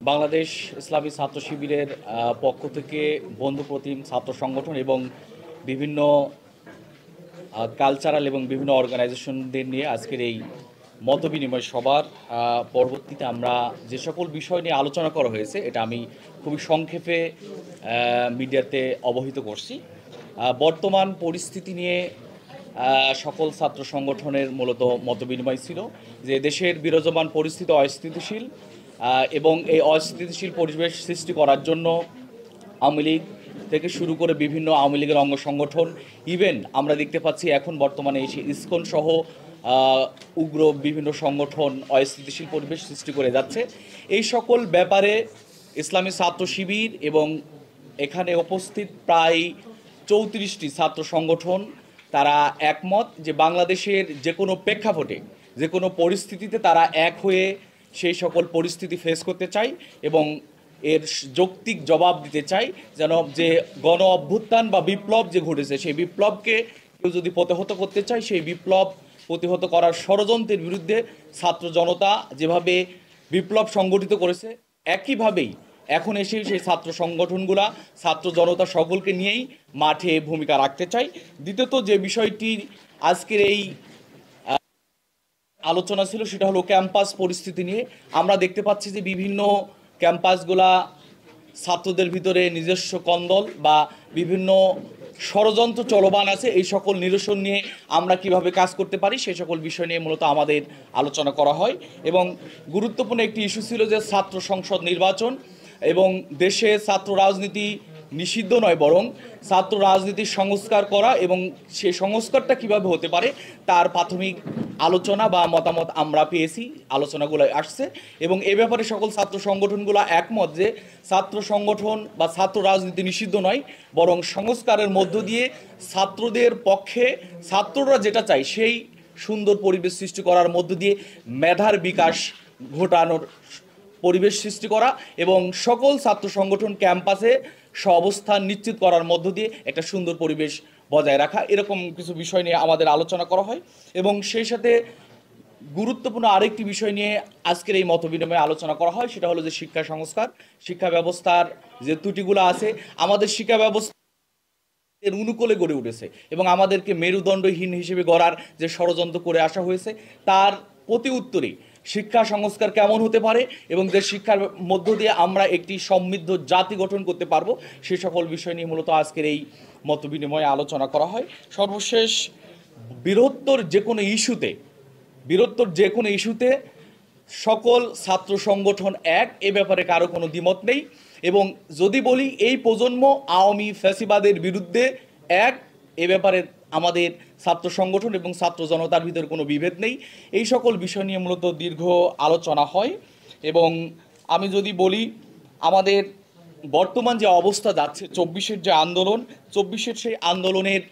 বাংলাদেশ ইসলামী ছাত্র শিবিরের পক্ষ থেকে বন্ধু প্রতিম ছাত্র সংগঠন এবং বিভিন্ন কালচারাল এবং বিভিন্ন অর্গানাইজেশনদের নিয়ে আজকের এই মতবিনিময় সভার পরবর্তীতে আমরা যে সকল বিষয় নিয়ে আলোচনা করা হয়েছে এটা আমি খুবই সংক্ষেপে মিডিয়াতে অবহিত করছি। বর্তমান পরিস্থিতি নিয়ে সকল ছাত্র সংগঠনের মূলত মতবিনিময় ছিল যে দেশের বিরাজমান পরিস্থিতি অস্থিতিশীল এবং এই অস্থিতিশীল পরিবেশ সৃষ্টি করার জন্য আওয়ামী লীগ থেকে শুরু করে বিভিন্ন আওয়ামী লীগের অঙ্গ সংগঠন, ইভেন আমরা দেখতে পাচ্ছি এখন বর্তমানে এসে ইসকন সহ উগ্র বিভিন্ন সংগঠন অস্থিতিশীল পরিবেশ সৃষ্টি করে যাচ্ছে। এই সকল ব্যাপারে ইসলামী ছাত্র শিবির এবং এখানে উপস্থিত প্রায় 34টি ছাত্র সংগঠন তারা একমত যে বাংলাদেশের যে কোনো প্রেক্ষাপটে যে কোনো পরিস্থিতিতে তারা এক হয়ে সেই সকল পরিস্থিতি ফেস করতে চায় এবং এর যৌক্তিক জবাব দিতে চাই, যেন যে গণ অভ্যুত্থান বা বিপ্লব যে ঘটেছে সেই বিপ্লবকে কেউ যদি প্রতিহত করতে চায় সেই বিপ্লব প্রতিহত করার ষড়যন্ত্রের বিরুদ্ধে ছাত্র জনতা যেভাবে বিপ্লব সংগঠিত করেছে একইভাবেই এখন এসে সেই ছাত্র সংগঠনগুলা ছাত্র জনতা সকলকে নিয়েই মাঠে ভূমিকা রাখতে চাই। দ্বিতীয়ত যে বিষয়টি আজকের এই আলোচনা ছিল সেটা হলো ক্যাম্পাস পরিস্থিতি নিয়ে। আমরা দেখতে পাচ্ছি যে বিভিন্ন ক্যাম্পাসগুলা ছাত্রদের ভিতরে নিজস্ব কন্দল বা বিভিন্ন ষড়যন্ত্র চলমান আছে। এই সকল নিরসন নিয়ে আমরা কিভাবে কাজ করতে পারি সেই সকল বিষয় নিয়ে মূলত আমাদের আলোচনা করা হয় এবং গুরুত্বপূর্ণ একটি ইস্যু ছিল যে ছাত্র সংসদ নির্বাচন এবং দেশে ছাত্র রাজনীতি নিষিদ্ধ নয় বরং ছাত্র রাজনীতির সংস্কার করা এবং সেই সংস্কারটা কিভাবে হতে পারে তার প্রাথমিক আলোচনা বা মতামত আমরা পেয়েছি, আলোচনাগুলো আসছে এবং এ ব্যাপারে সকল ছাত্র সংগঠনগুলো একমত যে ছাত্র সংগঠন বা ছাত্র রাজনীতি নিষিদ্ধ নয় বরং সংস্কারের মধ্য দিয়ে ছাত্রদের পক্ষে ছাত্ররা যেটা চায় সেই সুন্দর পরিবেশ সৃষ্টি করার মধ্য দিয়ে মেধার বিকাশ ঘটানোর পরিবেশ সৃষ্টি করা এবং সকল ছাত্র সংগঠন ক্যাম্পাসে অবস্থান নিশ্চিত করার মধ্য দিয়ে একটা সুন্দর পরিবেশ বজায় রাখা, এরকম কিছু বিষয় নিয়ে আমাদের আলোচনা করা হয় এবং সেই সাথে গুরুত্বপূর্ণ আরেকটি বিষয় নিয়ে আজকের এই মতবিনিময়ে আলোচনা করা হয় সেটা হলো যে শিক্ষা সংস্কার, শিক্ষা ব্যবস্থার যে ত্রুটিগুলো আছে আমাদের শিক্ষা ব্যবস্থা এর অনুকূলে গড়ে উঠেছে এবং আমাদেরকে মেরুদণ্ডহীন হিসেবে গড়ার যে ষড়যন্ত্র করে আসা হয়েছে তার প্রতি উত্তরে শিক্ষা সংস্কার কেমন হতে পারে এবং যে শিক্ষার মধ্য দিয়ে আমরা একটি সমৃদ্ধ জাতি গঠন করতে পারবো সে সকল বিষয় নিয়ে মূলত আজকের এই মতবিনিময়ে আলোচনা করা হয়। সর্বশেষ বৃহত্তর যে কোনো ইস্যুতে সকল ছাত্র সংগঠন এক, এ ব্যাপারে কারো কোনো দ্বিমত নেই এবং যদি বলি এই প্রজন্ম আওয়ামী ফ্যাসিবাদের বিরুদ্ধে এক, এ ব্যাপারে আমাদের ছাত্র সংগঠন এবং ছাত্র জনতার ভিতরে কোনো বিভেদ নেই। এই সকল বিষয় নিয়ে মূলত দীর্ঘ আলোচনা হয় এবং আমি যদি বলি আমাদের বর্তমান যে অবস্থা যাচ্ছে 24-এর যে আন্দোলন, 24-এর সেই আন্দোলনের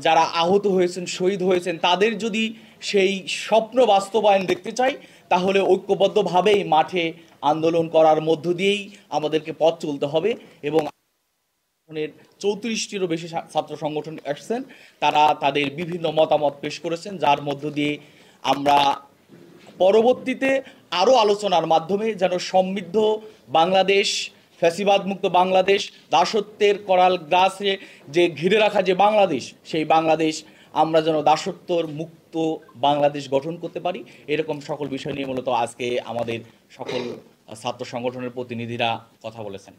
যারা আহত হয়েছেন শহীদ হয়েছেন তাদের যদি সেই স্বপ্ন বাস্তবায়ন দেখতে চাই তাহলে ঐক্যবদ্ধভাবেই মাঠে আন্দোলন করার মধ্য দিয়েই আমাদেরকে পথ চলতে হবে এবং 34টিরও বেশি ছাত্র সংগঠন আসছেন, তারা তাদের বিভিন্ন মতামত পেশ করেছেন যার মধ্য দিয়ে আমরা পরবর্তীতে আরও আলোচনার মাধ্যমে যেন সমৃদ্ধ বাংলাদেশ, ফ্যাসিবাদ মুক্ত বাংলাদেশ, দাসত্বের করাল গাছে যে ঘিরে রাখা যে বাংলাদেশ সেই বাংলাদেশ আমরা যেন দাসত্বর মুক্ত বাংলাদেশ গঠন করতে পারি, এরকম সকল বিষয় নিয়ে মূলত আজকে আমাদের সকল ছাত্র সংগঠনের প্রতিনিধিরা কথা বলেছেন।